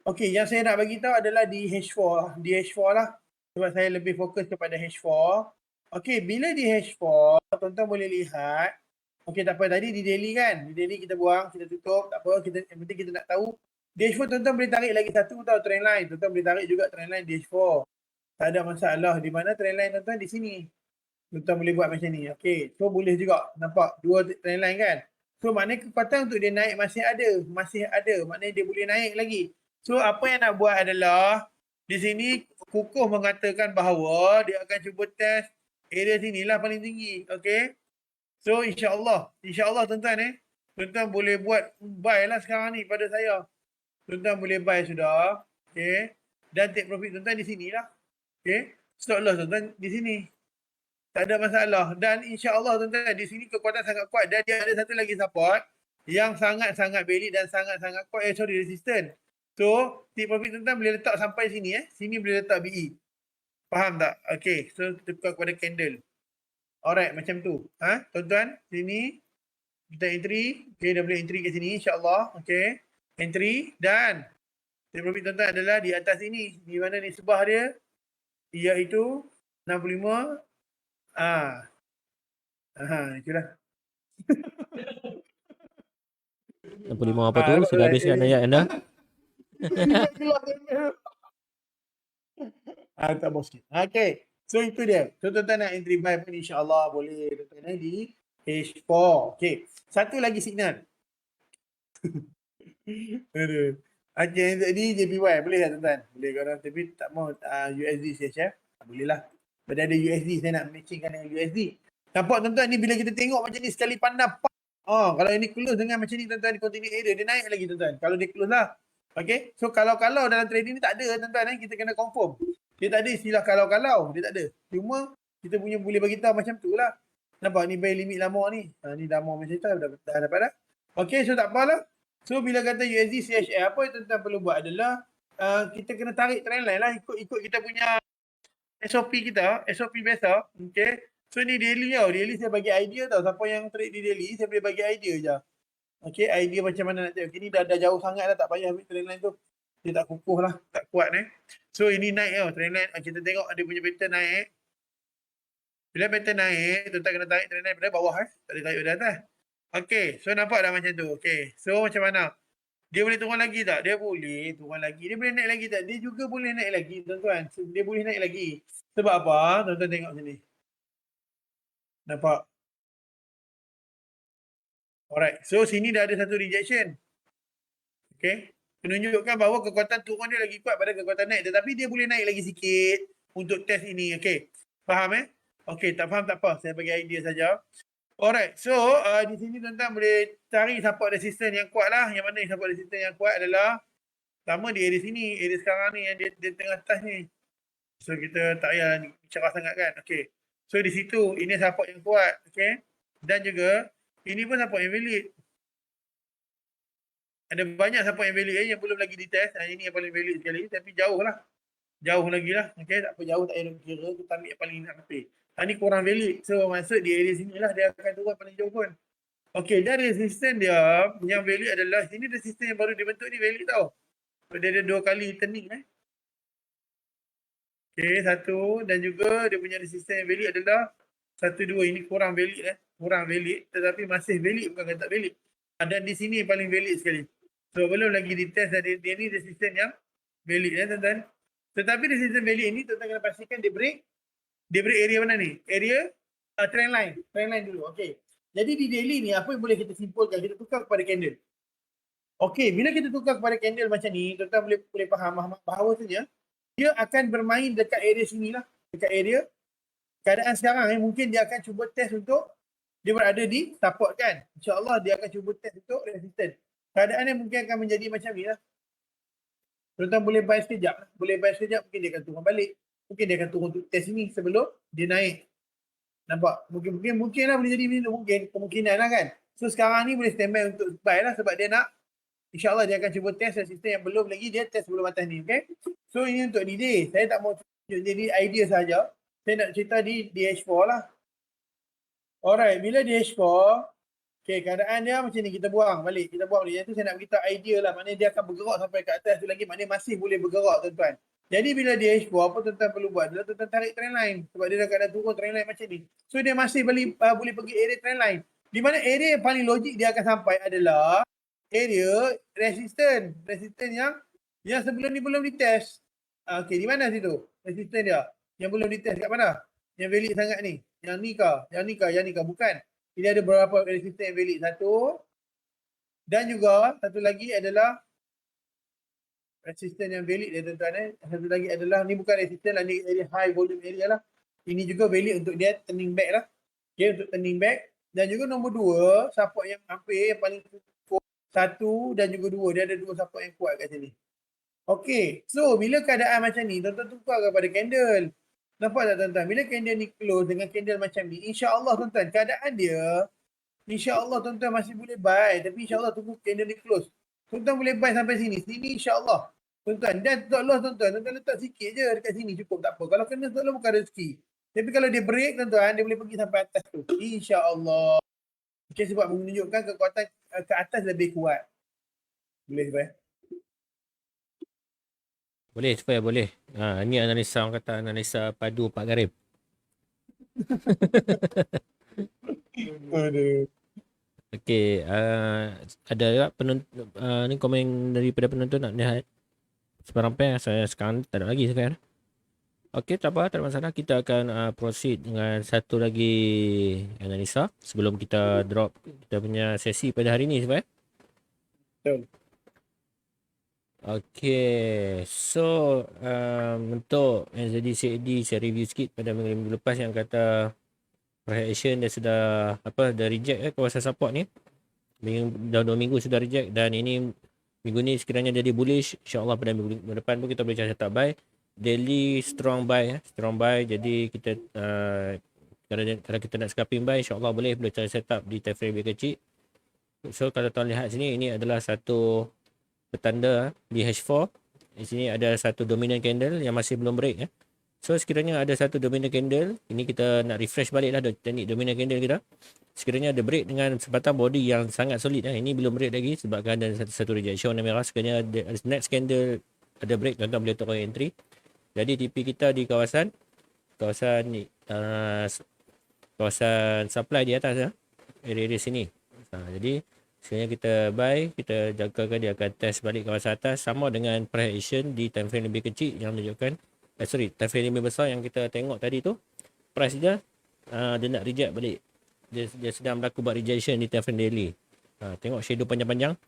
Okay. Yang saya nak bagi tahu adalah di H4. Di H4 lah. Sebab saya lebih fokus kepada H4. Okay. Bila di H4 tuan-tuan boleh lihat. Okay, tak apa. Tadi di daily kan. Di daily kita buang, kita tutup. Tak apa. Yang penting kita nak tahu. Dashboard tuan-tuan boleh tarik lagi satu tau trend line. Tuan-tuan boleh tarik juga trend line dashboard. Tak ada masalah. Di mana trend line tuan-tuan? Di sini. Tuan-tuan boleh buat macam ni. Okay. So boleh juga. Nampak dua trend line kan. So maknanya kekuatan untuk dia naik masih ada. Maknanya dia boleh naik lagi. So apa yang nak buat adalah. Di sini kukuh mengatakan bahawa dia akan cuba test area sinilah paling tinggi. Okay. So insyaAllah tuan-tuan tuan-tuan boleh buat buy lah sekarang ni pada saya. Tuan-tuan boleh buy sudah. Okay. Dan take profit tuan-tuan di sini lah. Okay. Stop loss tuan-tuan di sini. Tak ada masalah. Dan insyaAllah tuan-tuan di sini kekuatan sangat kuat. Dan dia ada satu lagi support yang sangat-sangat valid dan sangat-sangat kuat. Resistant. So take profit tuan-tuan boleh letak sampai sini Sini boleh letak BE. Faham tak? Okay. So tukar kepada candle. Alright, macam tu. Tuan-tuan, sini kita entry. Okay, dah boleh entry kat sini insyaAllah. Okay, entry dan take profit tuan-tuan adalah di atas ini. Di mana nisbah dia? Iaitu 65. Itulah. 65 apa tu? Sudah habis kan ayat anda? Tak bos sikit. Okay. So itu dia. So tuan-tuan nak entry buy pun insyaAllah boleh tuan-tuan di H4. Okay. Satu lagi signal. Aduh. Okay, jadi JPY boleh tak tuan-tuan? Boleh korang tapi tak mau USD CHF. Boleh lah. Pada ada USD saya nak matchingkan dengan USD. Nampak tuan-tuan ni bila kita tengok macam ni sekali pandang. Kalau ini close dengan macam ni tuan-tuan di continue area dia naik lagi tuan-tuan. Kalau dia close lah. Okay. So kalau dalam trading ni tak ada tuan-tuan kita kena confirm. Dia tak ada istilah kalau-kalau. Dia tak ada. Cuma kita punya boleh bagi tahu macam tu lah. Nampak ni buy limit lama ni. Ni lama macam tu dah dapat dah. Okay, so tak apalah. So bila kata USD CHF, apa yang tuan-tuan perlu buat adalah kita kena tarik trend line lah. Ikut kita punya SOP kita. SOP biasa. Okay. So ni daily tau. Daily saya bagi idea tau. Siapa yang trade di daily, saya boleh bagi idea je. Okay, idea macam mana nak tengok. Ini dah jauh sangat lah. Tak payah ambil trend line tu. Dia tak kukuh lah. Tak kuat So ini naik tau. Trend line. Kita tengok dia punya pattern naik. Bila pattern naik, tuan-tuan kena tarik trend line pada bawah Tak boleh tarik pada atas. Okay. So nampak dah macam tu. Okay. So macam mana? Dia boleh turun lagi tak? Dia boleh turun lagi. Dia boleh naik lagi tak? Dia juga boleh naik lagi tuan-tuan. Dia boleh naik lagi. Sebab apa? Tuan-tuan tengok sini. Nampak? Alright. So sini dah ada satu rejection. Okay. Menunjukkan bahawa kekuatan turun dia lagi kuat pada kekuatan naik. Tetapi dia boleh naik lagi sikit untuk test ini. Okay. Faham Okay, tak faham tak apa. Saya bagi idea saja. Alright. So, di sini tuan-tuan boleh cari support resistance yang kuat lah. Yang mana support resistance yang kuat adalah sama di area sini. Area sekarang ni yang dia tengah touch ni. So, kita tak payah bicara sangat kan. Okay. So, di situ ini support yang kuat. Okay. Dan juga ini pun support yang valid. Ada banyak support yang valid yang belum lagi ditest. Ini yang paling valid sekali. Tapi jauh lah. Jauh lagi lah. Okay. Tak apa jauh tak payah kira. Kita ambil yang paling nak lebih. Ini kurang valid. So maksud di area sini lah dia akan turun paling jauh pun. Okay. Dan resistance dia yang valid adalah. Ini resistance yang baru dibentuk ni valid tau. So, dia ada 2 kali turning Okay. Satu. Dan juga dia punya resistance yang valid adalah 1, 2. Ini kurang valid Kurang valid. Tetapi masih valid. Bukan kata valid. Dan di sini paling valid sekali. So belum lagi ditest dia ni resistance yang valid tuan-tuan. Tetapi resistance valid ni tuan-tuan kena pastikan dia break area mana ni? Area trend line dulu. Okey. Jadi di daily ni apa yang boleh kita simpulkan? Kita tukar kepada candle. Okey, bila kita tukar kepada candle macam ni, tuan-tuan boleh faham bahawasanya dia akan bermain dekat area sini lah. Dekat area keadaan sekarang mungkin dia akan cuba test untuk dia berada di support kan. InsyaAllah dia akan cuba test untuk resistance. Keadaannya mungkin akan menjadi macam ni lah. Tuan-tuan boleh buy sekejap. Mungkin dia akan turun balik. Mungkin dia akan turun untuk test ini sebelum dia naik. Nampak? Mungkin lah boleh jadi mungkin kemungkinan lah kan. So sekarang ni boleh standby untuk buy lah sebab dia nak, InsyaAllah dia akan cuba test sistem yang belum lagi, dia test sebelum atas ni, okay? So ini untuk D-Day. Saya tak mau jadi idea saja. Saya nak cerita di DH4 lah. Alright, bila DH4, okay, keadaan dia macam ni, kita buang balik. Yang tu saya nak beritahu idea lah. Maknanya dia akan bergerak sampai ke atas tu lagi, maknanya masih boleh bergerak, tuan-tuan. Jadi bila DH4, apa tuan-tuan perlu buat? Adalah tuan-tuan tarik trend line. Sebab dia dah keadaan turun trend line macam ni. So dia masih boleh pergi area trend line. Di mana area yang paling logik dia akan sampai adalah area resisten yang sebelum ni belum dites. Okey, di mana situ? Resisten dia yang belum dites kat mana? Yang valid sangat ni. Yang ni kah? Bukan. Ini ada beberapa resisten yang valid. Satu. Dan juga satu lagi adalah resisten yang valid dia, tuan-tuan. Satu lagi adalah, ni bukan resisten lah, ni area high volume area lah. Ini juga valid untuk dia turning back lah. Okay, untuk turning back. Dan juga nombor 2, support yang hampir yang paling 1 dan juga 2. Dia ada 2 support yang kuat kat sini. Okey. So, bila keadaan macam ni, tuan-tuan tukar kepada candle. Nampak tak, tuan-tuan? Bila candle ni close dengan candle macam ni, insya-Allah, tuan-tuan, keadaan dia, insya-Allah, tuan-tuan masih boleh buy. Tapi insya-Allah tunggu candle ni close. Tuan-tuan boleh buy sampai sini. Sini insya-Allah. Tuan-tuan, dan stop loss, tuan-tuan letak sikit je dekat sini, cukup, tak apa. Kalau kena stop loss bukan rezeki. Tapi kalau dia break, tuan-tuan, dia boleh pergi sampai atas tu. Insya-Allah. Okay, sebab menunjukkan kekuatan ke atas lebih kuat. Boleh, Sebab? Boleh supaya boleh. Ni analisa, orang kata analisa padu Pak Garib. Aduh. Okey, ada juga ni komen daripada penonton nak lihat sebarang pair. Saya sekarang tak ada lagi sekarang. Okey, tak apa, tak ada masalah. Kita akan proceed dengan satu lagi analisa sebelum kita drop kita punya sesi pada hari ni sebenarnya. Betul. Okey, so untuk NZD-CAD saya review sikit pada minggu lepas yang kata price action dia sudah dah reject kawasan support ni. Dah 2 minggu sudah reject, dan ini minggu ni sekiranya jadi bullish, insya-Allah pada minggu depan pun kita boleh cari tak buy. Daily strong buy. Jadi kita kalau kita nak scalping buy, insya-Allah boleh cari setup di time frame kecil. So kalau tuan lihat sini, ini adalah satu petanda di H4. Di sini ada satu dominant candle yang masih belum break. So sekiranya ada satu dominant candle, ini kita nak refresh balik lah teknik dominant candle kita. Sekiranya ada break dengan sebatang body yang sangat solid. Ini belum break lagi sebabkan ada satu rejection yang merah. Sekiranya next candle ada break, tuan-tuan boleh tokok entry. Jadi TP kita di kawasan ni, kawasan supply di atas area sini. Jadi sebenarnya kita buy, kita jangkakan dia akan test balik kawasan atas sama dengan price action di time frame lebih kecil yang menunjukkan time frame lebih besar yang kita tengok tadi tu. Price dia dia nak reject balik. Dia sedang berlaku buat rejection di time frame daily. Tengok shadow panjang-panjang.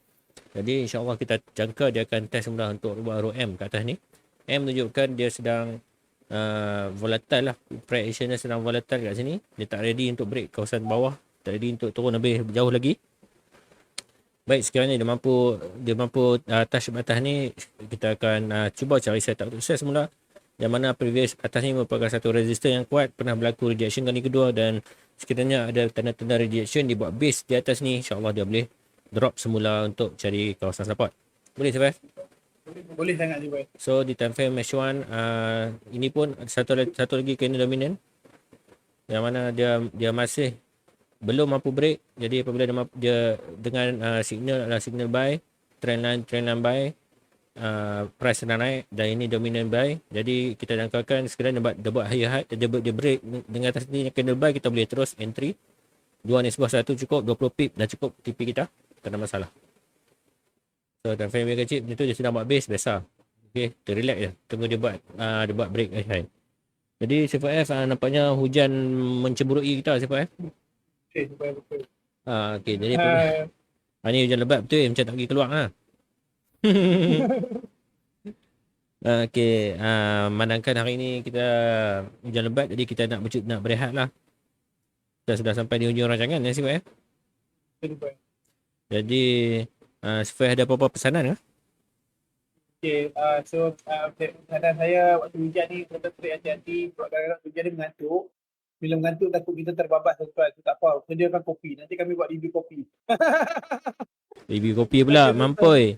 Jadi insya-Allah kita jangka dia akan test mula untuk buat row M kat atas ni. M menunjukkan dia sedang volatile lah. Price action dia sedang volatile kat sini. Dia tak ready untuk break kawasan bawah, tak ready untuk turun lebih jauh lagi. Baik, sekiranya dia mampu touch batas ni, kita akan cuba cari setup sukses mula. Yang mana previous atas ni merupakan satu resistor yang kuat, pernah berlaku rejection kali kedua, dan sekiranya ada tanda-tanda rejection dibuat base di atas ni, insya-Allah dia boleh drop semula untuk cari kawasan support. Boleh Safai? Boleh sangat Safai. So di time frame H1, ini pun satu lagi candle dominant yang mana dia masih belum mampu break. Jadi apabila dia dengan signal adalah signal buy, trend line buy, price sedang naik dan ini dominant buy. Jadi kita jangkakan sekiranya dia buat higher high, dia break dengan atas ni candle buy, kita boleh terus entry 2/1 cukup, 20 pip dah cukup TP kita, tak ada masalah. So time frame yang kecil itu dia sedang buat base biasa. Okey, kita relax je, tunggu dia buat break high. Jadi CFF nampaknya hujan mencemburui kita CFF. Okey, betul. Okey, jadi ni hujan lebat betul, macam tak pergi keluar Okey, manangkan hari ni kita hujan lebat, jadi kita nak berehat lah. Kita sudah sampai di hujung rancangan Sifai. Betul. Jadi Sifai ada apa-apa pesanan ke? Okay, so pesanan saya waktu hujan ni, betul-betul hati-hati sebab kadang-kadang hujan ni mengantuk. Bila mengantuk takut kita terbabas tuan. Itu tak apa. Sediakan kopi. Nanti kami buat review kopi. Review kopi pula, mampoi.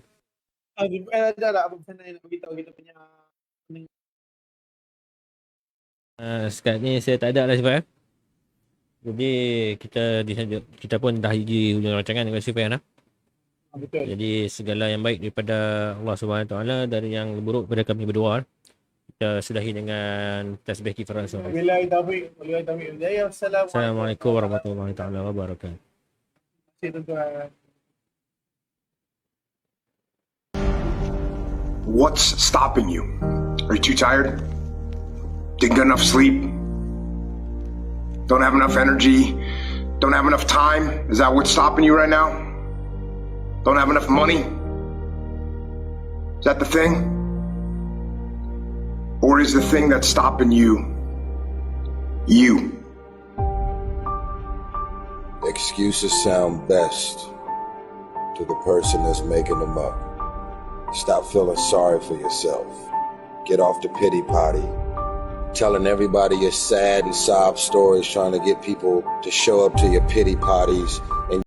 Dah lah apa pesanan yang nak beritahu kita punya. Sekarang ni saya tak ada lah Sifan. Jadi kita pun dah hiji hujung rancangan dengan Sifan lah. Betul. Jadi segala yang baik daripada Allah Subhanahu Taala, dari yang buruk pada kami berdua. Kita sudahi dengan tasbih kifarah surah. Wabillahi taufiq. Assalamualaikum warahmatullahi taala wabarakatuh. Terima kasih tuan. What's stopping you? Are you too tired? Didn't get enough sleep? Don't have enough energy? Don't have enough time? Is that what's stopping you right now? Don't have enough money? Is that the thing? Or is the thing that's stopping you, you? Excuses sound best to the person that's making them up. Stop feeling sorry for yourself. Get off the pity potty. Telling everybody your sad and sob stories, trying to get people to show up to your pity potties. And